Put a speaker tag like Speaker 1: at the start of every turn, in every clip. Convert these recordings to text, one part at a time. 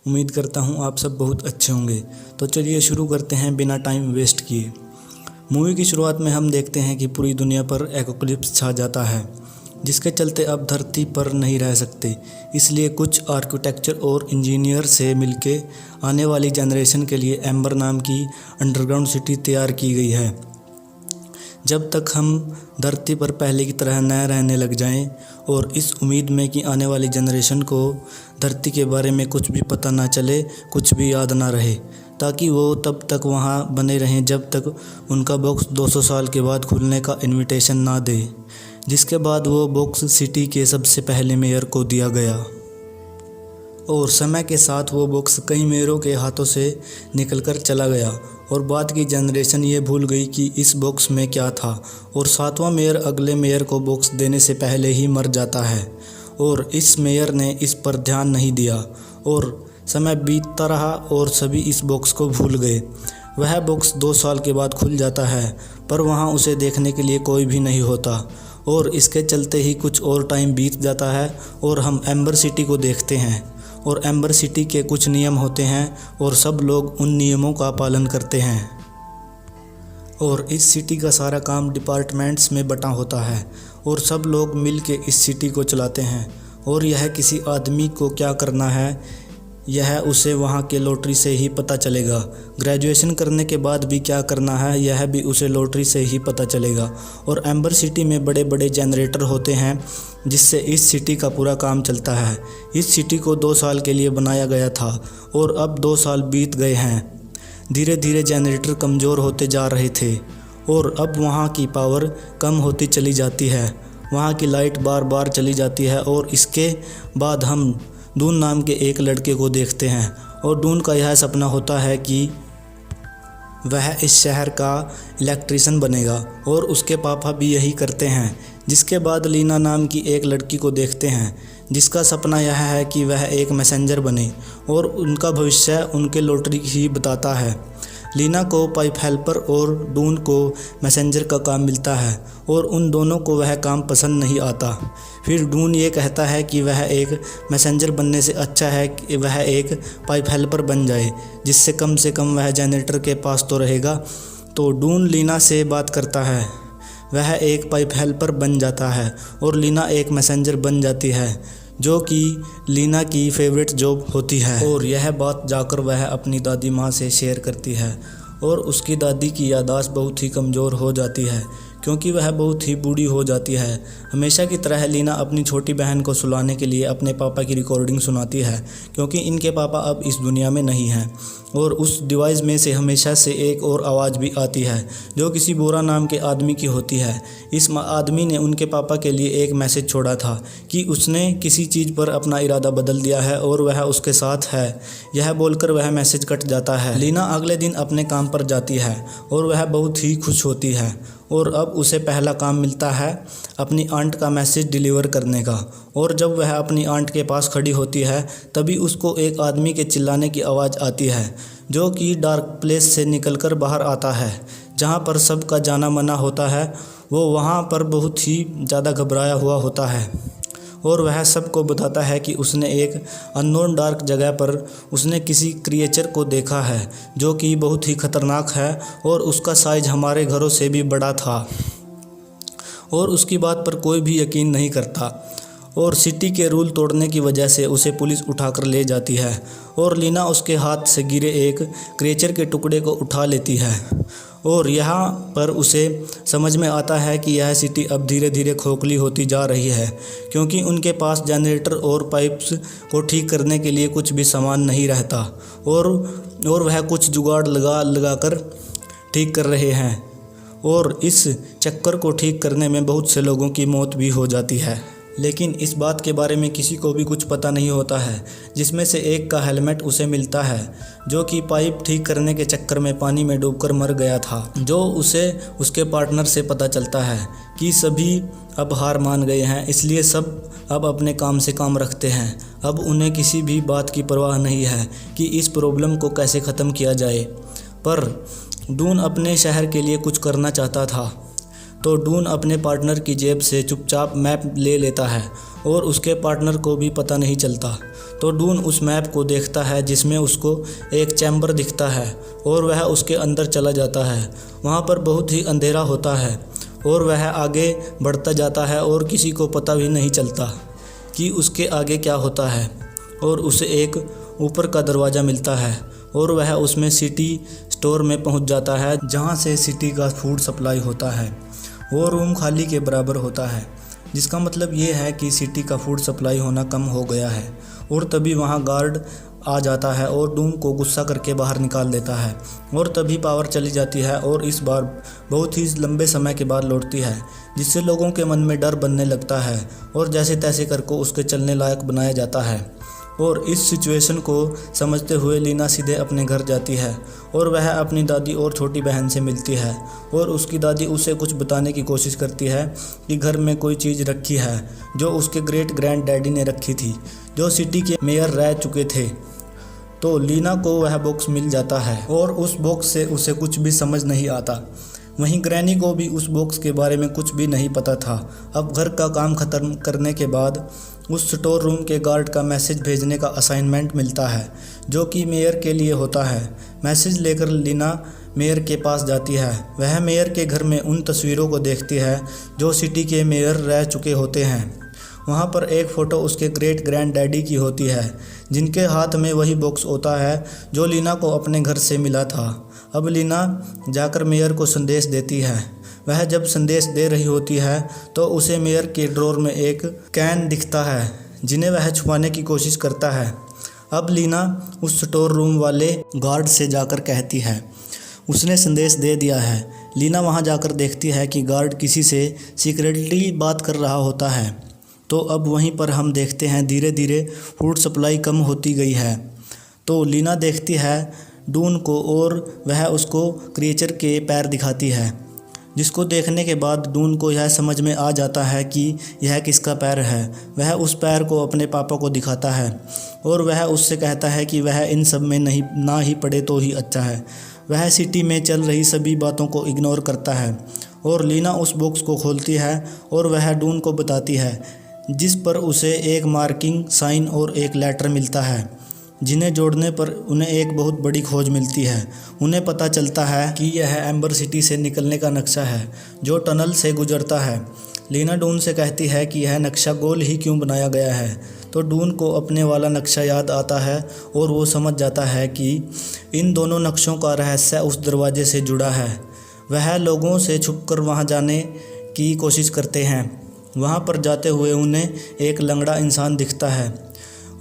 Speaker 1: उम्मीद करता हूँ आप सब बहुत अच्छे होंगे। तो चलिए शुरू करते हैं बिना टाइम वेस्ट किए। मूवी की शुरुआत में हम देखते हैं कि पूरी दुनिया पर एपोकलिप्स छा जाता है, जिसके चलते अब धरती पर नहीं रह सकते। इसलिए कुछ आर्किटेक्चर और इंजीनियर से मिलके आने वाली जनरेशन के लिए एम्बर नाम की अंडरग्राउंड सिटी तैयार की गई है। जब तक हम धरती पर पहले की तरह न रहने लग जाएं, और इस उम्मीद में कि आने वाली जनरेशन को धरती के बारे में कुछ भी पता ना चले, कुछ भी याद ना रहे, ताकि वो तब तक वहाँ बने रहें जब तक उनका बॉक्स 200 साल के बाद खुलने का इनविटेशन ना दे, जिसके बाद वो बॉक्स सिटी के सबसे पहले मेयर को दिया गया। और समय के साथ वो बॉक्स कई मेयरों के हाथों से निकलकर चला गया और बाद की जनरेशन ये भूल गई कि इस बॉक्स में क्या था, और 7वां मेयर अगले मेयर को बॉक्स देने से पहले ही मर जाता है। और इस मेयर ने इस पर ध्यान नहीं दिया और समय बीतता रहा और सभी इस बॉक्स को भूल गए। वह बॉक्स 2 साल के बाद खुल जाता है, पर वहाँ उसे देखने के लिए कोई भी नहीं होता। और इसके चलते ही कुछ और टाइम बीत जाता है और हम एम्बर सिटी को देखते हैं। और एम्बर सिटी के कुछ नियम होते हैं और सब लोग उन नियमों का पालन करते हैं। और इस सिटी का सारा काम डिपार्टमेंट्स में बटा होता है और सब लोग मिल के इस सिटी को चलाते हैं। और यह किसी आदमी को क्या करना है, यह उसे वहाँ के लॉटरी से ही पता चलेगा। ग्रेजुएशन करने के बाद भी क्या करना है, यह भी उसे लॉटरी से ही पता चलेगा। और एम्बर सिटी में बड़े बड़े जनरेटर होते हैं जिससे इस सिटी का पूरा काम चलता है। इस सिटी को 2 साल के लिए बनाया गया था और अब 2 साल बीत गए हैं। धीरे धीरे जनरेटर कमज़ोर होते जा रहे थे और अब वहाँ की पावर कम होती चली जाती है। वहाँ की लाइट बार बार चली जाती है। और इसके बाद हम डून नाम के एक लड़के को देखते हैं और डून का यह सपना होता है कि वह इस शहर का इलेक्ट्रीशियन बनेगा और उसके पापा भी यही करते हैं। जिसके बाद लीना नाम की एक लड़की को देखते हैं जिसका सपना यह है कि वह एक मैसेंजर बने और उनका भविष्य उनके लॉटरी ही बताता है। लीना को पाइप हेल्पर और डून को मैसेंजर का काम मिलता है और उन दोनों को वह काम पसंद नहीं आता। फिर डून ये कहता है कि वह एक मैसेंजर बनने से अच्छा है कि वह एक पाइप हेल्पर बन जाए, जिससे कम से कम वह जनरेटर के पास तो रहेगा। तो डून लीना से बात करता है, वह एक पाइप हेल्पर बन जाता है और लीना एक मैसेंजर बन जाती है, जो कि लीना की फेवरेट जॉब होती है। और यह बात जाकर वह अपनी दादी माँ से शेयर करती है और उसकी दादी की याददाश्त बहुत ही कमज़ोर हो जाती है क्योंकि वह बहुत ही बूढ़ी हो जाती है। हमेशा की तरह लीना अपनी छोटी बहन को सुलाने के लिए अपने पापा की रिकॉर्डिंग सुनाती है क्योंकि इनके पापा अब इस दुनिया में नहीं हैं। और उस डिवाइस में से हमेशा से एक और आवाज़ भी आती है जो किसी बोरा नाम के आदमी की होती है। इस आदमी ने उनके पापा के लिए एक मैसेज छोड़ा था कि उसने किसी चीज़ पर अपना इरादा बदल दिया है और वह उसके साथ है। यह बोलकर वह मैसेज कट जाता है। लीना अगले दिन अपने काम पर जाती है और वह बहुत ही खुश होती है और अब उसे पहला काम मिलता है अपनी आंट का मैसेज डिलीवर करने का। और जब वह अपनी आंट के पास खड़ी होती है तभी उसको एक आदमी के चिल्लाने की आवाज़ आती है जो कि डार्क प्लेस से निकलकर बाहर आता है, जहाँ पर सबका जाना मना होता है। वो वहाँ पर बहुत ही ज़्यादा घबराया हुआ होता है और वह सबको बताता है कि उसने एक अननोन डार्क जगह पर उसने किसी क्रिएचर को देखा है जो कि बहुत ही ख़तरनाक है और उसका साइज हमारे घरों से भी बड़ा था। और उसकी बात पर कोई भी यकीन नहीं करता और सिटी के रूल तोड़ने की वजह से उसे पुलिस उठाकर ले जाती है। और लीना उसके हाथ से गिरे एक क्रिएचर के टुकड़े को उठा लेती है और यहाँ पर उसे समझ में आता है कि यह सिटी अब धीरे धीरे खोखली होती जा रही है क्योंकि उनके पास जनरेटर और पाइप्स को ठीक करने के लिए कुछ भी सामान नहीं रहता और वह कुछ जुगाड़ लगा कर ठीक कर रहे हैं। और इस चक्कर को ठीक करने में बहुत से लोगों की मौत भी हो जाती है, लेकिन इस बात के बारे में किसी को भी कुछ पता नहीं होता है। जिसमें से एक का हेलमेट उसे मिलता है जो कि पाइप ठीक करने के चक्कर में पानी में डूबकर मर गया था। जो उसे उसके पार्टनर से पता चलता है कि सभी अब हार मान गए हैं, इसलिए सब अब अपने काम से काम रखते हैं। अब उन्हें किसी भी बात की परवाह नहीं है कि इस प्रॉब्लम को कैसे ख़त्म किया जाए। पर डून अपने शहर के लिए कुछ करना चाहता था तो डून अपने पार्टनर की जेब से चुपचाप मैप ले लेता है और उसके पार्टनर को भी पता नहीं चलता। तो डून उस मैप को देखता है जिसमें उसको एक चैम्बर दिखता है और वह उसके अंदर चला जाता है। वहाँ पर बहुत ही अंधेरा होता है और वह आगे बढ़ता जाता है और किसी को पता भी नहीं चलता कि उसके आगे क्या होता है। और उसे एक ऊपर का दरवाज़ा मिलता है और वह उसमें सिटी स्टोर में पहुंच जाता है, जहां से सिटी का फूड सप्लाई होता है। वो रूम खाली के बराबर होता है, जिसका मतलब ये है कि सिटी का फूड सप्लाई होना कम हो गया है। और तभी वहां गार्ड आ जाता है और डून को गुस्सा करके बाहर निकाल देता है और तभी पावर चली जाती है और इस बार बहुत ही लंबे समय के बाद लौटती है, जिससे लोगों के मन में डर बनने लगता है और जैसे तैसे करके उसके चलने लायक बनाया जाता है। और इस सिचुएशन को समझते हुए लीना सीधे अपने घर जाती है और वह अपनी दादी और छोटी बहन से मिलती है और उसकी दादी उसे कुछ बताने की कोशिश करती है कि घर में कोई चीज़ रखी है जो उसके ग्रेट ग्रैंड डैडी ने रखी थी, जो सिटी के मेयर रह चुके थे। तो लीना को वह बॉक्स मिल जाता है और उस बॉक्स से उसे कुछ भी समझ नहीं आता। वहीं ग्रैनी को भी उस बॉक्स के बारे में कुछ भी नहीं पता था। अब घर का काम ख़त्म करने के बाद उस स्टोर रूम के गार्ड का मैसेज भेजने का असाइनमेंट मिलता है, जो कि मेयर के लिए होता है। मैसेज लेकर लीना मेयर के पास जाती है। वह मेयर के घर में उन तस्वीरों को देखती है जो सिटी के मेयर रह चुके होते हैं। वहाँ पर एक फ़ोटो उसके ग्रेट ग्रैंड डैडी की होती है, जिनके हाथ में वही बॉक्स होता है जो लीना को अपने घर से मिला था। अब लीना जाकर मेयर को संदेश देती है। वह जब संदेश दे रही होती है तो उसे मेयर के ड्रॉर में एक कैन दिखता है, जिन्हें वह छुपाने की कोशिश करता है। अब लीना उस स्टोर रूम वाले गार्ड से जाकर कहती है उसने संदेश दे दिया है। लीना वहाँ जाकर देखती है कि गार्ड किसी से सीक्रेटली बात कर रहा होता है। तो अब वहीं पर हम देखते हैं धीरे धीरे फूड सप्लाई कम होती गई है। तो लीना देखती है डून को और वह उसको क्रिएचर के पैर दिखाती है, जिसको देखने के बाद डून को यह समझ में आ जाता है कि यह किसका पैर है। वह उस पैर को अपने पापा को दिखाता है और वह उससे कहता है कि वह इन सब में ना ही पड़े तो ही अच्छा है। वह सिटी में चल रही सभी बातों को इग्नोर करता है और लीना उस बॉक्स को खोलती है और वह डून को बताती है, जिस पर उसे एक मार्किंग साइन और एक लेटर मिलता है, जिन्हें जोड़ने पर उन्हें एक बहुत बड़ी खोज मिलती है। उन्हें पता चलता है कि यह एम्बर सिटी से निकलने का नक्शा है जो टनल से गुजरता है। लीना डून से कहती है कि यह नक्शा गोल ही क्यों बनाया गया है। तो डून को अपने वाला नक्शा याद आता है और वो समझ जाता है कि इन दोनों नक्शों का रहस्य उस दरवाजे से जुड़ा है। वह लोगों से छुपकर वहां जाने की कोशिश करते हैं। वहां पर जाते हुए उन्हें एक लंगड़ा इंसान दिखता है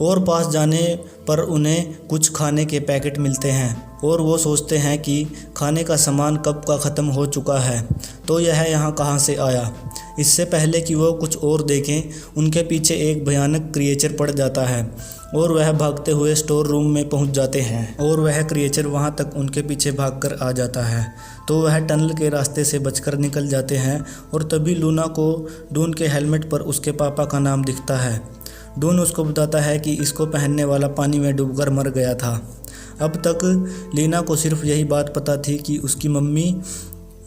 Speaker 1: और पास जाने पर उन्हें कुछ खाने के पैकेट मिलते हैं और वो सोचते हैं कि खाने का सामान कब का ख़त्म हो चुका है, तो यह यहाँ कहाँ से आया। इससे पहले कि वो कुछ और देखें, उनके पीछे एक भयानक क्रिएचर पड़ जाता है और वह भागते हुए स्टोर रूम में पहुंच जाते हैं और वह क्रिएचर वहां तक उनके पीछे भागकर आ जाता है। तो वह टनल के रास्ते से बचकर निकल जाते हैं और तभी लूना को डून के हेलमेट पर उसके पापा का नाम दिखता है। डून उसको बताता है कि इसको पहनने वाला पानी में डूबकर मर गया था। अब तक लीना को सिर्फ यही बात पता थी कि उसकी मम्मी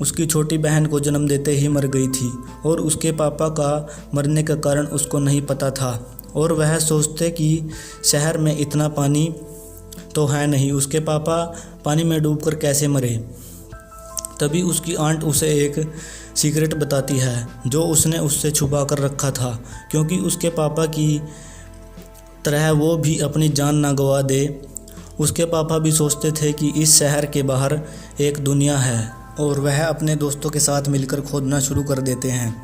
Speaker 1: उसकी छोटी बहन को जन्म देते ही मर गई थी और उसके पापा का मरने का कारण उसको नहीं पता था। और वह सोचते कि शहर में इतना पानी तो है नहीं, उसके पापा पानी में डूबकर कैसे मरे। तभी उसकी आंट उसे एक सीक्रेट बताती है जो उसने उससे छुपा कर रखा था, क्योंकि उसके पापा की तरह वो भी अपनी जान ना गवा दे। उसके पापा भी सोचते थे कि इस शहर के बाहर एक दुनिया है और वह अपने दोस्तों के साथ मिलकर खोदना शुरू कर देते हैं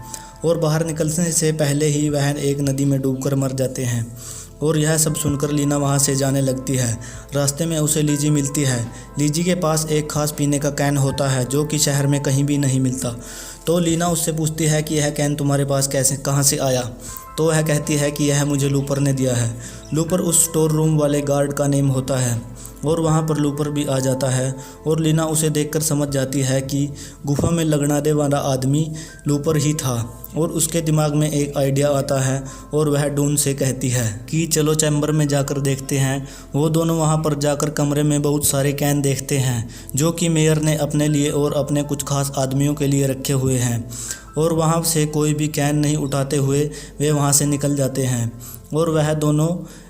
Speaker 1: और बाहर निकलने से पहले ही वह एक नदी में डूबकर मर जाते हैं। और यह सब सुनकर लीना वहाँ से जाने लगती है। रास्ते में उसे लीजी मिलती है। लीजी के पास एक खास पीने का कैन होता है जो कि शहर में कहीं भी नहीं मिलता। तो लीना उससे पूछती है कि यह कैन तुम्हारे पास कहाँ से आया। तो वह कहती है कि यह मुझे लूपर ने दिया है। लूपर उस स्टोर रूम वाले गार्ड का नेम होता है और वहाँ पर लूपर भी आ जाता है और लीना उसे देखकर समझ जाती है कि गुफा में लगने वाला आदमी लूपर ही था। और उसके दिमाग में एक आइडिया आता है और वह डून से कहती है कि चलो चैम्बर में जाकर देखते हैं। वो दोनों वहाँ पर जाकर कमरे में बहुत सारे कैन देखते हैं जो कि मेयर ने अपने लिए और अपने कुछ खास आदमियों के लिए रखे हुए हैं। और वहाँ से कोई भी कैन नहीं उठाते हुए वे वहाँ से निकल जाते हैं और वह दोनों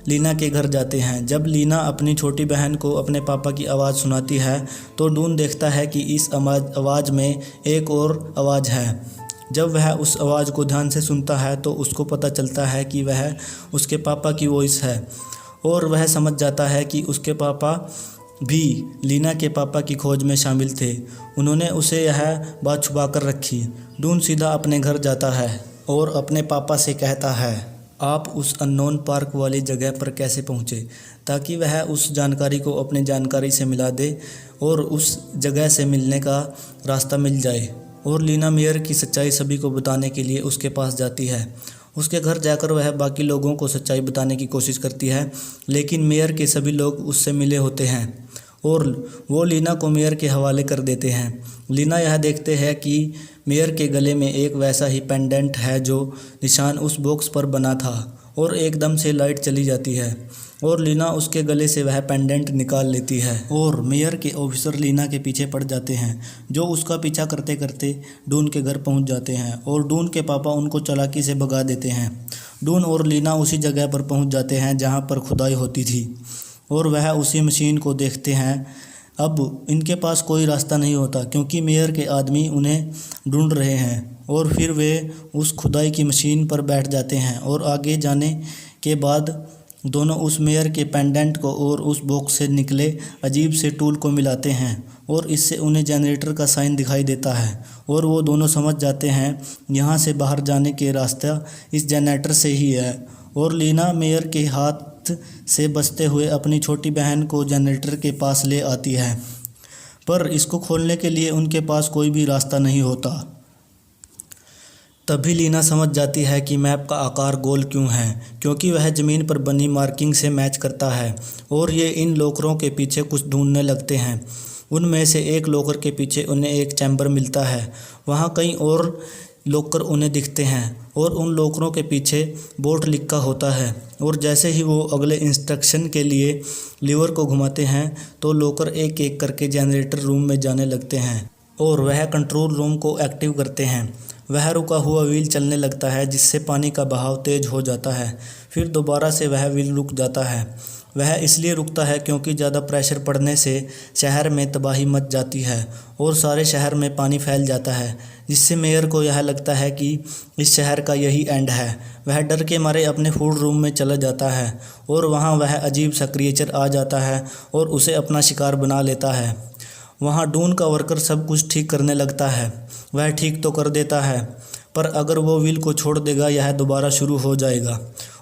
Speaker 1: लीना के घर जाते हैं। जब लीना अपनी छोटी बहन को अपने पापा की आवाज़ सुनाती है तो डून देखता है कि इस आवाज़ में एक और आवाज़ है। जब वह उस आवाज़ को ध्यान से सुनता है तो उसको पता चलता है कि वह उसके पापा की वॉइस है और वह समझ जाता है कि उसके पापा भी लीना के पापा की खोज में शामिल थे। उन्होंने उसे यह बात छुपा कर रखी। डून सीधा अपने घर जाता है और अपने पापा से कहता है, आप उस अननोन पार्क वाली जगह पर कैसे पहुँचे, ताकि वह उस जानकारी को अपनी जानकारी से मिला दे और उस जगह से मिलने का रास्ता मिल जाए। और लीना मेयर की सच्चाई सभी को बताने के लिए उसके पास जाती है। उसके घर जाकर वह बाकी लोगों को सच्चाई बताने की कोशिश करती है, लेकिन मेयर के सभी लोग उससे मिले होते हैं और वो लीना को मेयर के हवाले कर देते हैं। लीना यह देखते हैं कि मेयर के गले में एक वैसा ही पेंडेंट है जो निशान उस बॉक्स पर बना था और एकदम से लाइट चली जाती है और लीना उसके गले से वह पेंडेंट निकाल लेती है और मेयर के ऑफिसर लीना के पीछे पड़ जाते हैं, जो उसका पीछा करते करते डून के घर पहुंच जाते हैं और डून के पापा उनको चालाकी से भगा देते हैं। डून और लीना उसी जगह पर पहुंच जाते हैं जहां पर खुदाई होती थी और वह उसी मशीन को देखते हैं। अब इनके पास कोई रास्ता नहीं होता क्योंकि मेयर के आदमी उन्हें ढूंढ रहे हैं और फिर वे उस खुदाई की मशीन पर बैठ जाते हैं और आगे जाने के बाद दोनों उस मेयर के पेंडेंट को और उस बॉक्स से निकले अजीब से टूल को मिलाते हैं और इससे उन्हें जनरेटर का साइन दिखाई देता है और वो दोनों समझ जाते हैं यहाँ से बाहर जाने के रास्ता इस जनरेटर से ही है। और लीना मेयर के हाथ से बचते हुए अपनी छोटी बहन को जनरेटर के पास ले आती है, पर इसको खोलने के लिए उनके पास कोई भी रास्ता नहीं होता। तभी लीना समझ जाती है कि मैप का आकार गोल क्यों है, क्योंकि वह ज़मीन पर बनी मार्किंग से मैच करता है और ये इन लॉकरों के पीछे कुछ ढूंढने लगते हैं। उनमें से एक लॉकर के पीछे उन्हें एक चैम्बर मिलता है। वहाँ कई और लॉकर उन्हें दिखते हैं और उन लॉकरों के पीछे बोर्ड लिखा होता है और जैसे ही वो अगले इंस्ट्रक्शन के लिए लीवर को घुमाते हैं तो लॉकर एक एक करके जनरेटर रूम में जाने लगते हैं और वह कंट्रोल रूम को एक्टिव करते हैं। वह रुका हुआ व्हील चलने लगता है जिससे पानी का बहाव तेज हो जाता है। फिर दोबारा से वह व्हील रुक जाता है। वह इसलिए रुकता है क्योंकि ज़्यादा प्रेशर पड़ने से शहर में तबाही मच जाती है और सारे शहर में पानी फैल जाता है, जिससे मेयर को यह लगता है कि इस शहर का यही एंड है। वह डर के मारे अपने फूड रूम में चला जाता है और वहाँ वह अजीब सा क्रिएचर आ जाता है और उसे अपना शिकार बना लेता है। वहाँ डून का वर्कर सब कुछ ठीक करने लगता है। वह ठीक तो कर देता है, पर अगर वो व्हील को छोड़ देगा यह दोबारा शुरू हो जाएगा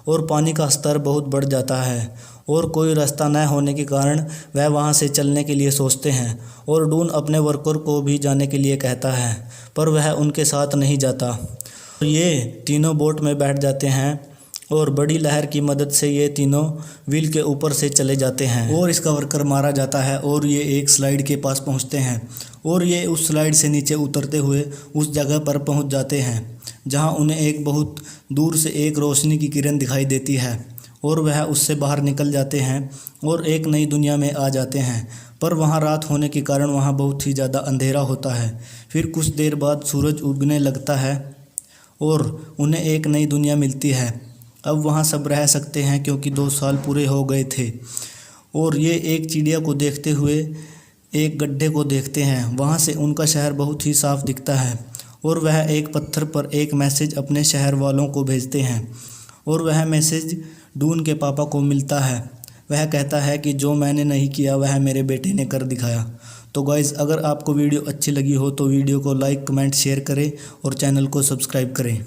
Speaker 1: और पानी का स्तर बहुत बढ़ जाता है और कोई रास्ता न होने के कारण वह वहाँ से चलने के लिए सोचते हैं और डून अपने वर्कर को भी जाने के लिए कहता है, पर वह उनके साथ नहीं जाता। ये तीनों बोट में बैठ जाते हैं और बड़ी लहर की मदद से ये तीनों व्हील के ऊपर से चले जाते हैं और इसका वर्कर मारा जाता है और ये एक स्लाइड के पास पहुंचते हैं और ये उस स्लाइड से नीचे उतरते हुए उस जगह पर पहुंच जाते हैं जहां उन्हें एक बहुत दूर से एक रोशनी की किरण दिखाई देती है और वह उससे बाहर निकल जाते हैं और एक नई दुनिया में आ जाते हैं। पर वहाँ रात होने के कारण वहाँ बहुत ही ज़्यादा अंधेरा होता है। फिर कुछ देर बाद सूरज उगने लगता है और उन्हें एक नई दुनिया मिलती है। अब वहाँ सब रह सकते हैं क्योंकि 2 साल पूरे हो गए थे और ये एक चिड़िया को देखते हुए एक गड्ढे को देखते हैं। वहाँ से उनका शहर बहुत ही साफ दिखता है और वह एक पत्थर पर एक मैसेज अपने शहर वालों को भेजते हैं और वह मैसेज डून के पापा को मिलता है। वह कहता है कि जो मैंने नहीं किया वह मेरे बेटे ने कर दिखाया। तो गाइज़, अगर आपको वीडियो अच्छी लगी हो तो वीडियो को लाइक, कमेंट, शेयर करें और चैनल को सब्सक्राइब करें।